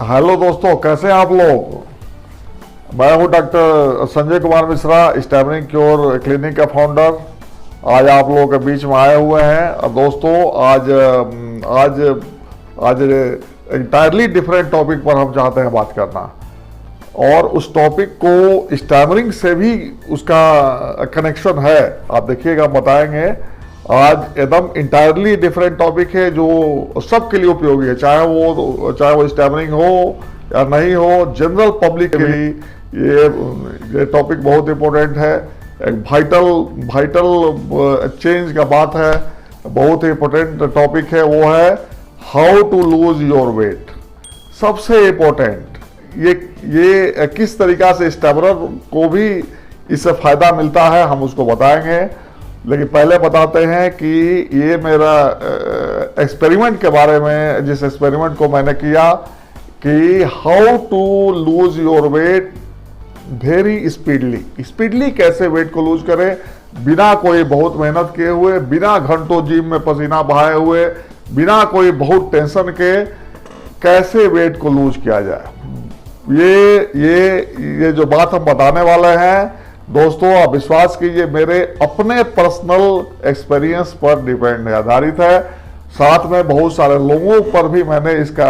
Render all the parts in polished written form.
Hello दोस्तों, कैसे हैं आप लोग। मैं हूं doctor Sanjay Kumar Mishra, stammering cure clinic का फाउंडर। आज आप लोगों के बीच में आए हुए हैं। और दोस्तों आज आज आज इंटायरली डिफरेंट टॉपिक पर हम चाहते हैं बात करना, और उस टॉपिक को स्टैमरिंग से भी उसका कनेक्शन है। आप देखिएगा, बताएंगे। आज एकदम इंटायरली डिफरेंट टॉपिक है जो सबके लिए उपयोगी है, चाहे वो स्टैमरिंग हो या नहीं हो। जनरल पब्लिक के लिए ये टॉपिक बहुत इंपॉर्टेंट है। एक वाइटल चेंज का बात है, बहुत ही इंपॉर्टेंट टॉपिक है। वो है how to lose your weight. सबसे इंपॉर्टेंट ये किस तरीका से स्टैमरर को भी इससे फायदा मिलता है, हम उसको बताएंगे। लेकिन पहले बताते हैं कि ये मेरा एक्सपेरिमेंट के बारे में, जिस एक्सपेरिमेंट को मैंने किया कि how to lose your weight very speedily कैसे वेट को लूज करें, बिना कोई बहुत मेहनत किए हुए, बिना घंटों जिम में पसीना बहाए हुए, बिना कोई बहुत टेंशन के कैसे वेट को लूज किया जाए। ये जो बात हम बताने वाले हैं दोस्तों, आप विश्वास कीजिए, मेरे अपने पर्सनल एक्सपीरियंस पर डिपेंड है, आधारित है। साथ में बहुत सारे लोगों पर भी मैंने इसका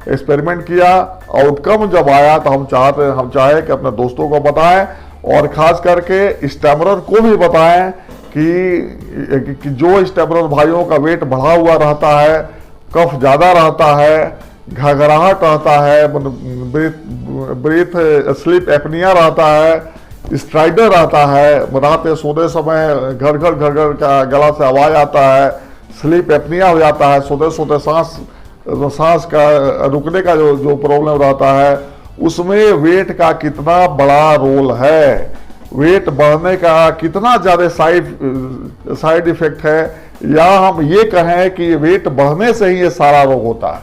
एक्सपेरिमेंट किया। आउटकम जब आया तो हम चाहे कि अपने दोस्तों को बताएं, और खास करके स्टैमरर को भी बताएं कि जो स्टैमरर भाइयों का वेट बढ़ा हुआ रहता है, कफ ज़्यादा रहता है, घबराहट रहता है, ब्रीथ स्लीप एपनिया रहता है, स्ट्राइडर आता है, रात में सोते समय घर घर का गला से आवाज आता है, स्लीप एपनिया हो जाता है, सोते सांस का रुकने का जो प्रॉब्लम रहता है, उसमें वेट का कितना बड़ा रोल है, वेट बढ़ने का कितना ज़्यादा साइड इफेक्ट है, या हम ये कहें कि वेट बढ़ने से ही ये सारा रोग होता है।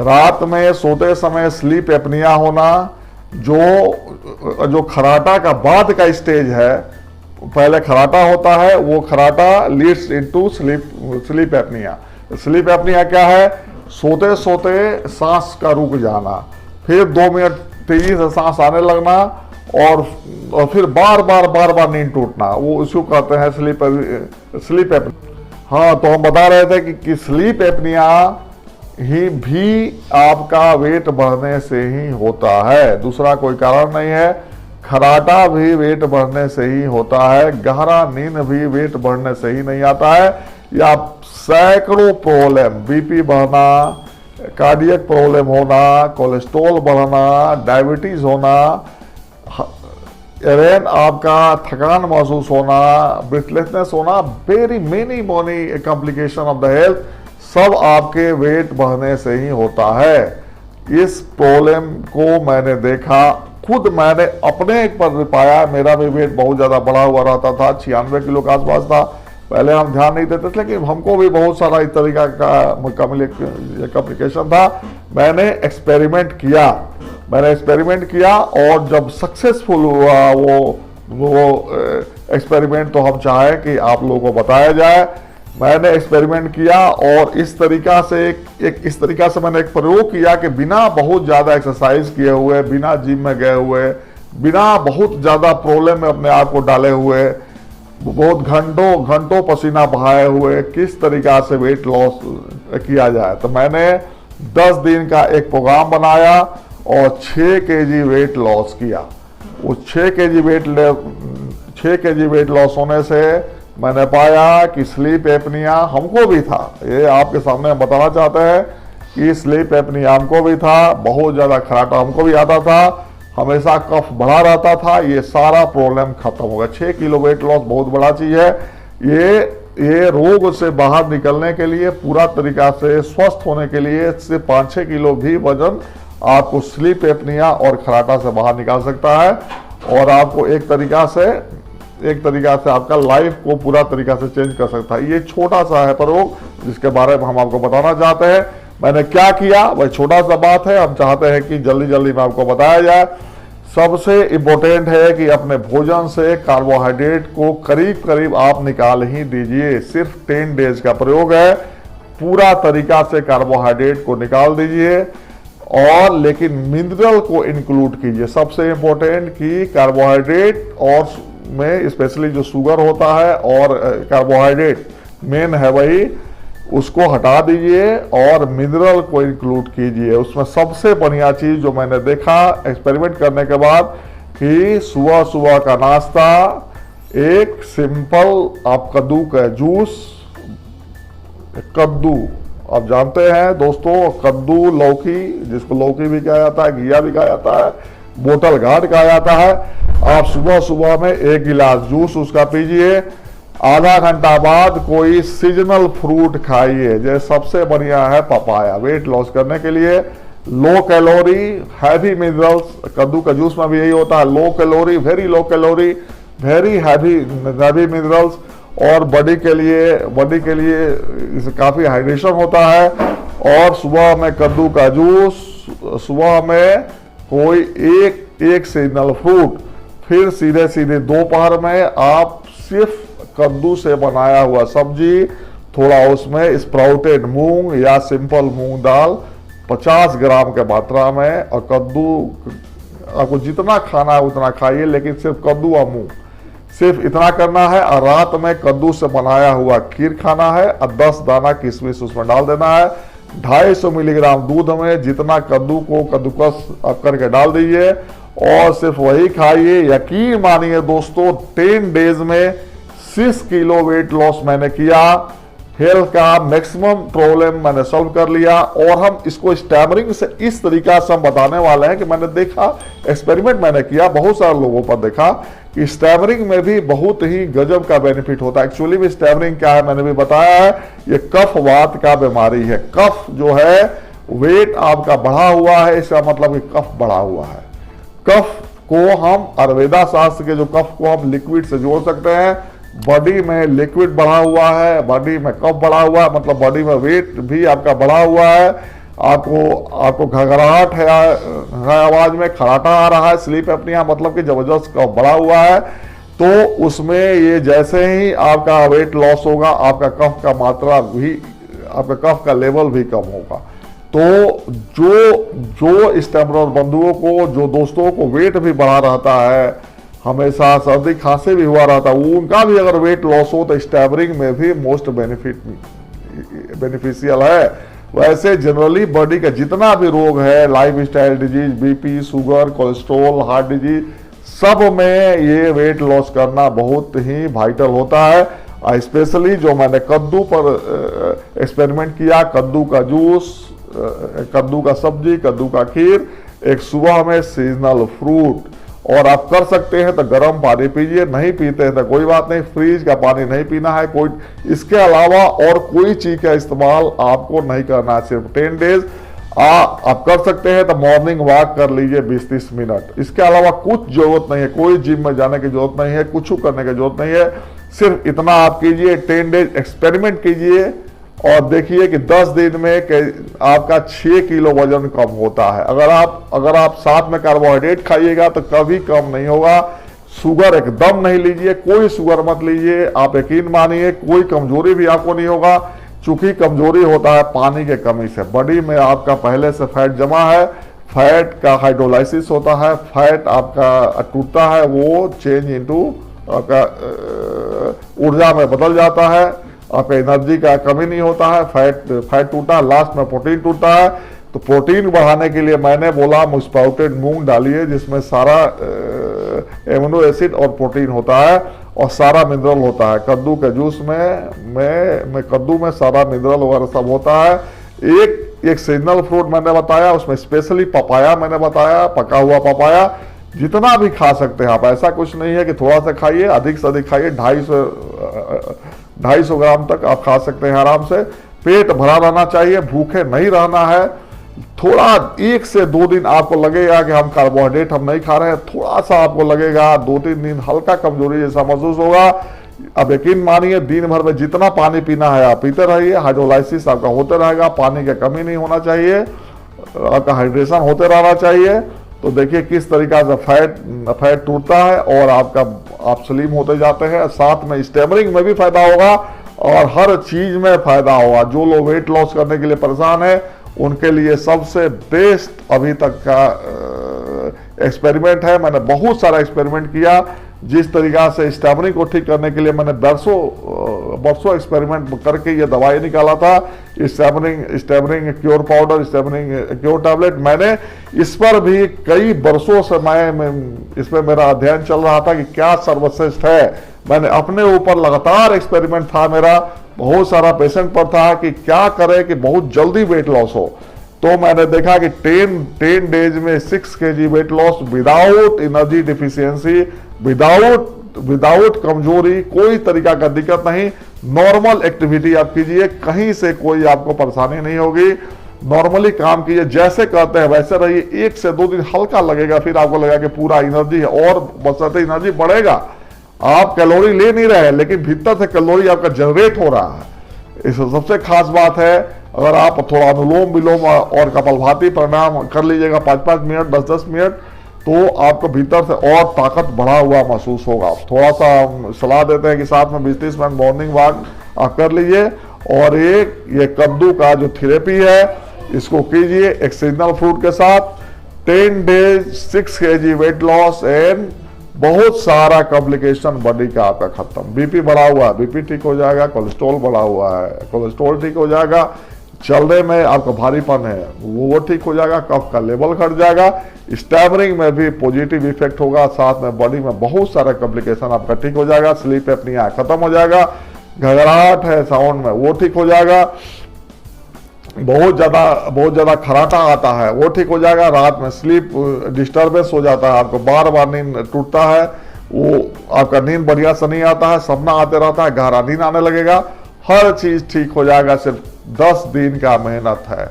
रात में सोते समय स्लीप एपनिया होना, जो खराटा का बाद का स्टेज है, पहले खराटा होता है, वो खराटा leads into sleep apnoea. Sleep apnoea क्या है? सोते सोते सांस का रुक जाना, फिर 2 मिनट तेजी से सांस आने लगना, और फिर बार बार नींद टूटना, वो इसको कहते हैं स्लीप एपनिया। हाँ, तो हम बता रहे थे कि स्लीप एपनिया ही भी आपका वेट बढ़ने से ही होता है, दूसरा कोई कारण नहीं है। खराटा भी वेट बढ़ने से ही होता है, गहरा नींद भी वेट बढ़ने से ही नहीं आता है। या सैकड़ों प्रॉब्लम, बीपी बढ़ना, कार्डियक प्रॉब्लम होना, कोलेस्ट्रॉल बढ़ना, डायबिटीज होना, इवन आपका थकान महसूस होना, ब्रीथलेसनेस होना, very many complication of the health, सब आपके वेट बढ़ने से ही होता है। इस प्रॉब्लम को मैंने देखा, खुद मैंने अपने पर पाया। मेरा भी वेट बहुत ज़्यादा बढ़ा हुआ रहता था, 96 किलो के आसपास था। पहले हम ध्यान नहीं देते थे, लेकिन हमको भी बहुत सारा इस तरीका का कॉम्प्लिकेशन था। मैंने एक्सपेरिमेंट किया, और जब सक्सेसफुल हुआ वो एक्सपेरिमेंट, तो हम चाहे कि आप लोगों को बताया जाए। मैंने एक्सपेरिमेंट किया, और इस तरीका से मैंने एक प्रयोग किया कि बिना बहुत ज़्यादा एक्सरसाइज किए हुए, बिना जिम में गए हुए, बिना बहुत ज़्यादा प्रॉब्लम में अपने आप को डाले हुए, बहुत घंटों पसीना बहाए हुए, किस तरीका से वेट लॉस किया जाए। तो मैंने 10 दिन का एक प्रोग्राम बनाया और 6 kg वेट लॉस किया। वो 6 kg वेट लॉस होने से मैंने पाया कि स्लीप एपनिया हमको भी था। ये आपके सामने हम बताना चाहते हैं कि स्लीप एपनिया हमको भी था, बहुत ज़्यादा खराटा हमको भी आता था, हमेशा कफ बढ़ा रहता था। ये सारा प्रॉब्लम खत्म हो गया। 6 किलो वेट लॉस बहुत बड़ा चीज़ है। ये रोग से बाहर निकलने के लिए, पूरा तरीका से स्वस्थ होने के लिए, इससे 5-6 किलो भी वजन आपको स्लीप एपनिया और खराटा से बाहर निकाल सकता है, और आपको एक तरीका से आपका लाइफ को पूरा तरीका से चेंज कर सकता है। ये छोटा सा है प्रयोग, जिसके बारे में हम आपको बताना चाहते हैं। मैंने क्या किया, वह छोटा सा बात है, हम चाहते हैं कि जल्दी में आपको बताया जाए। सबसे इम्पोर्टेंट है कि अपने भोजन से कार्बोहाइड्रेट को करीब आप निकाल ही दीजिए। सिर्फ 10 डेज का प्रयोग है, पूरा तरीका से कार्बोहाइड्रेट को निकाल दीजिए। और लेकिन मिनरल को इंक्लूड कीजिए। सबसे इंपॉर्टेंट कि कार्बोहाइड्रेट और में स्पेशली जो शुगर होता है और कार्बोहाइड्रेट मेन है वही, उसको हटा दीजिए और मिनरल को इंक्लूड कीजिए। उसमें सबसे बढ़िया चीज जो मैंने देखा एक्सपेरिमेंट करने के बाद कि सुबह सुबह का नाश्ता एक सिंपल आप कद्दू का जूस, कद्दू आप जानते हैं दोस्तों, कद्दू लौकी, जिसको लौकी भी कहा जाता है, घिया भी कहा जाता है, बोतल घाट कहा जाता है। आप सुबह सुबह में एक गिलास जूस उसका पीजिए। आधा घंटा बाद कोई सीजनल फ्रूट खाइए, जैसे सबसे बढ़िया है पपाया वेट लॉस करने के लिए। लो कैलोरी हैवी मिनरल्स, कद्दू का जूस में भी यही होता है, low calorie, very low calorie, very heavy minerals, और बॉडी के लिए इसे काफी हाइड्रेशन होता है। और सुबह में कद्दू का जूस, सुबह में कोई एक सीजनल फ्रूट, फिर सीधे दोपहर में आप सिर्फ कद्दू से बनाया हुआ सब्जी, थोड़ा उसमें स्प्राउटेड मूंग या सिंपल मूंग दाल 50 ग्राम के मात्रा में, और कद्दू आपको जितना खाना है उतना खाइए, लेकिन सिर्फ कद्दू और मूंग, सिर्फ इतना करना है। और रात में कद्दू से बनाया हुआ खीर खाना है और 10 दाना किशमिश उसमें डाल देना है। 250 मिलीग्राम दूध में जितना कद्दू को कद्दूकस आप करके डाल दीजिए और सिर्फ वही खाइए। यकीन मानिए दोस्तों, 10 डेज में 6 किलो वेट लॉस मैंने किया। हेल्थ का मैक्सिमम प्रॉब्लम मैंने सॉल्व कर लिया। और हम इसको स्टैमरिंग से इस तरीका से हम बताने वाले हैं कि मैंने देखा, एक्सपेरिमेंट मैंने किया, बहुत सारे लोगों पर देखा कि स्टैमरिंग में भी बहुत ही गजब का बेनिफिट होता है। एक्चुअली भी स्टैमरिंग क्या है मैंने भी बताया है, ये कफ वात का बीमारी है। कफ जो है वेट आपका बढ़ा हुआ है, इसका मतलब कि कफ बढ़ा हुआ है। कफ को हम आयुर्वेदा शास्त्र के जो कफ को हम लिक्विड से जोड़ सकते हैं। बॉडी में लिक्विड बढ़ा हुआ है, बॉडी में कफ बढ़ा हुआ है, मतलब बॉडी में वेट भी आपका बढ़ा हुआ है। आपको घबराहट है आवाज में, खराटा आ रहा है, स्लीप एपनिया, मतलब कि जबरदस्त कफ बढ़ा हुआ है। तो उसमें ये जैसे ही आपका वेट लॉस होगा, आपका कफ का मात्रा भी, आपका कफ का लेवल भी कम होगा। तो जो स्टैमरर बंधुओं को, जो दोस्तों को वेट भी बढ़ा रहता है, हमेशा सर्दी खांसी भी हुआ रहता है, उनका भी अगर वेट लॉस हो तो स्टैमरिंग में भी मोस्ट बेनिफिशियल है। वैसे जनरली बॉडी का जितना भी रोग है, life style disease, BP, sugar, cholesterol, heart disease, सब में ये वेट लॉस करना बहुत ही वाइटल होता है। स्पेशली जो मैंने कद्दू पर एक्सपेरिमेंट किया, कद्दू का जूस, कद्दू का सब्जी, कद्दू का खीर, एक सुबह में सीजनल फ्रूट, और आप कर सकते हैं तो गर्म पानी पीजिए, नहीं पीते हैं तो कोई बात नहीं, फ्रिज का पानी नहीं पीना है कोई। इसके अलावा और कोई चीज का इस्तेमाल आपको नहीं करना है। सिर्फ 10 डेज आप कर सकते हैं तो मॉर्निंग वॉक कर लीजिए 20-30 मिनट। इसके अलावा कुछ जरूरत नहीं है, कोई जिम में जाने की जरूरत नहीं है, कुछ करने की जरूरत नहीं है। सिर्फ इतना आप कीजिए, 10 डेज एक्सपेरिमेंट कीजिए और देखिए कि 10 दिन में आपका 6 किलो वजन कम होता है। अगर आप साथ में कार्बोहाइड्रेट खाइएगा तो कभी कम नहीं होगा। शुगर एकदम नहीं लीजिए, कोई शुगर मत लीजिए। आप यकीन मानिए कोई कमजोरी भी आपको नहीं होगा, चूंकि कमजोरी होता है पानी के कमी से। बॉडी में आपका पहले से फैट जमा है, फैट का हाइड्रोलाइसिस होता है, फैट आपका टूटता है, वो चेंज इनटू आपका ऊर्जा में बदल जाता है, आपका एनर्जी का कमी नहीं होता है। फैट टूटा है, लास्ट में प्रोटीन टूटता है। तो प्रोटीन बढ़ाने के लिए मैंने बोला स्प्राउटेड मूंग डालिए, जिसमें सारा एमिनो एसिड और प्रोटीन होता है और सारा मिनरल होता है। कद्दू के जूस में कद्दू में सारा मिनरल वगैरह सब होता है। एक सीजनल फ्रूट मैंने बताया, उसमें स्पेशली पपाया मैंने बताया, पका हुआ पपाया जितना भी खा सकते हैं आप। ऐसा कुछ नहीं है कि थोड़ा सा खाइए, अधिक से अधिक खाइए, 250 ग्राम तक आप खा सकते हैं आराम से। पेट भरा रहना चाहिए, भूखे नहीं रहना है। थोड़ा 1 से 2 दिन आपको लगेगा कि हम कार्बोहाइड्रेट हम नहीं खा रहे हैं, थोड़ा सा आपको लगेगा, 2-3 दिन हल्का कमजोरी जैसा महसूस होगा। अब यकीन मानिए दिन भर में जितना पानी पीना है आप पीते रहिए, हाइड्रोलाइसिस आपका होते रहेगा, पानी की कमी नहीं होना चाहिए, आपका हाइड्रेशन होते रहना चाहिए। तो देखिए किस तरीका से फैट टूटता है और आप स्लिम होते जाते हैं। साथ में स्टैमरिंग में भी फायदा होगा और हर चीज में फायदा होगा। जो लोग वेट लॉस करने के लिए परेशान है उनके लिए सबसे बेस्ट अभी तक का एक्सपेरिमेंट है। मैंने बहुत सारा एक्सपेरिमेंट किया। जिस तरीका से स्टैमरिंग को ठीक करने के लिए मैंने बरसों एक्सपेरिमेंट करके ये दवाई निकाला था, stammering cure powder, stammering cure tablet, मैंने इस पर भी कई बरसों से मैं इसमें मेरा अध्ययन चल रहा था कि क्या सर्वश्रेष्ठ है। मैंने अपने ऊपर लगातार एक्सपेरिमेंट था मेरा, बहुत सारा पेशेंट पर था कि क्या करे कि बहुत जल्दी वेट लॉस हो। तो मैंने देखा कि 10 डेज में 6 kg weight loss without energy deficiency, without कमजोरी, कोई तरीका का दिक्कत नहीं। नॉर्मल एक्टिविटी आप कीजिए, कहीं से कोई आपको परेशानी नहीं होगी। नॉर्मली काम कीजिए, जैसे कहते हैं वैसे रहिए। 1 से 2 दिन हल्का लगेगा, फिर आपको लगेगा कि पूरा एनर्जी है, और बशर्ते एनर्जी बढ़ेगा। आप कैलोरी ले नहीं रहे, लेकिन भीतर से कैलोरी आपका जनरेट हो रहा है। इस सबसे खास बात है। अगर आप थोड़ा अनुलोम विलोम और कपालभाति प्राणायाम कर लीजिएगा 5-5 मिनट, 10-10 मिनट, तो आपको भीतर से और ताकत बढ़ा हुआ महसूस होगा। थोड़ा सा सलाह देते हैं कि साथ में 20-30 मिनट मॉर्निंग वॉक आप कर लीजिए। और ये कद्दू का जो थेरेपी है इसको कीजिए एक सीजनल फ्रूट के साथ। 10 days 6 kg weight loss and बहुत सारा कॉम्प्लिकेशन बॉडी का आपका खत्म। बीपी बढ़ा हुआ है, बीपी ठीक हो जाएगा। कोलेस्ट्रॉल बढ़ा हुआ है, कोलेस्ट्रॉल ठीक हो जाएगा। चलने में आपको भारीपन है वो ठीक हो जाएगा। कफ का लेवल घट जाएगा। स्टैमरिंग में भी पॉजिटिव इफेक्ट होगा। साथ में बॉडी में बहुत सारा कॉम्प्लिकेशन आपका ठीक हो जाएगा। स्लीप एपनिया खत्म हो जाएगा। घबराहट है साउंड में वो ठीक हो जाएगा। बहुत ज्यादा खराटा आता है वो ठीक हो जाएगा। रात में स्लीप डिस्टर्बेंस हो जाता है, आपको बार बार नींद टूटता है, वो आपका नींद बढ़िया से नहीं आता है, सपना आते रहता है, गहरा नींद आने लगेगा। हर चीज ठीक हो जाएगा। सिर्फ 10 दिन का मेहनत है।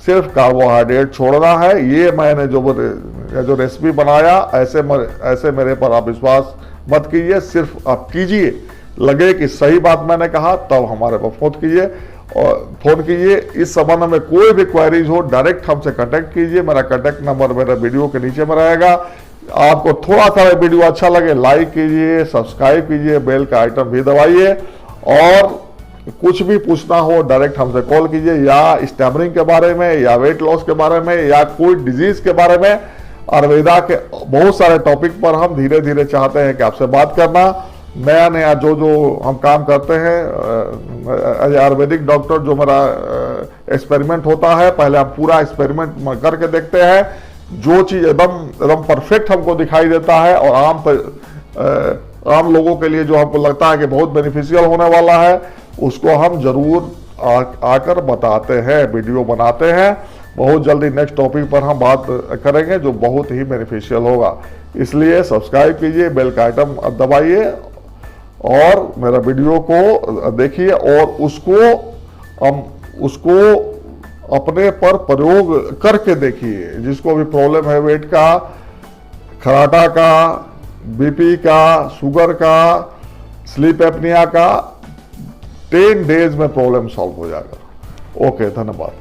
सिर्फ कार्बोहाइड्रेट छोड़ना है। ये मैंने जो रेसिपी बनाया, ऐसे मेरे पर आप विश्वास मत कीजिए, सिर्फ आप कीजिए। लगे कि सही बात मैंने कहा तब हमारे पर फोन कीजिए। इस संबंध में कोई भी क्वेरीज हो डायरेक्ट हमसे कांटेक्ट कीजिए। मेरा कांटेक्ट नंबर मेरा वीडियो के नीचे में रहेगा। आपको थोड़ा सा वीडियो अच्छा लगे लाइक कीजिए, सब्सक्राइब कीजिए, बेल का आइटम भी दबाइए। और कुछ भी पूछना हो डायरेक्ट हमसे कॉल कीजिए, या स्टैमरिंग के बारे में, या वेट लॉस के बारे में, या कोई डिजीज के बारे में। आयुर्वेदा के बहुत सारे टॉपिक पर हम धीरे धीरे चाहते हैं कि आपसे बात करना। नया जो हम काम करते हैं आयुर्वेदिक डॉक्टर, जो मेरा एक्सपेरिमेंट होता है, पहले हम पूरा एक्सपेरिमेंट करके देखते हैं। जो चीज एकदम परफेक्ट हमको दिखाई देता है और आम लोगों के लिए जो हमको लगता है कि बहुत बेनिफिशियल होने वाला है, उसको हम जरूर आकर बताते हैं, वीडियो बनाते हैं। बहुत जल्दी नेक्स्ट टॉपिक पर हम बात करेंगे जो बहुत ही बेनिफिशियल होगा। इसलिए सब्सक्राइब कीजिए, बेल का आइटम दबाइए और मेरा वीडियो को देखिए, और उसको अपने पर प्रयोग करके देखिए। जिसको भी प्रॉब्लम है वेट का, खराटा का, बीपी का, शुगर का, स्लीप एपनिया का, 10 डेज में प्रॉब्लम सॉल्व हो जाएगा। ओके, धन्यवाद।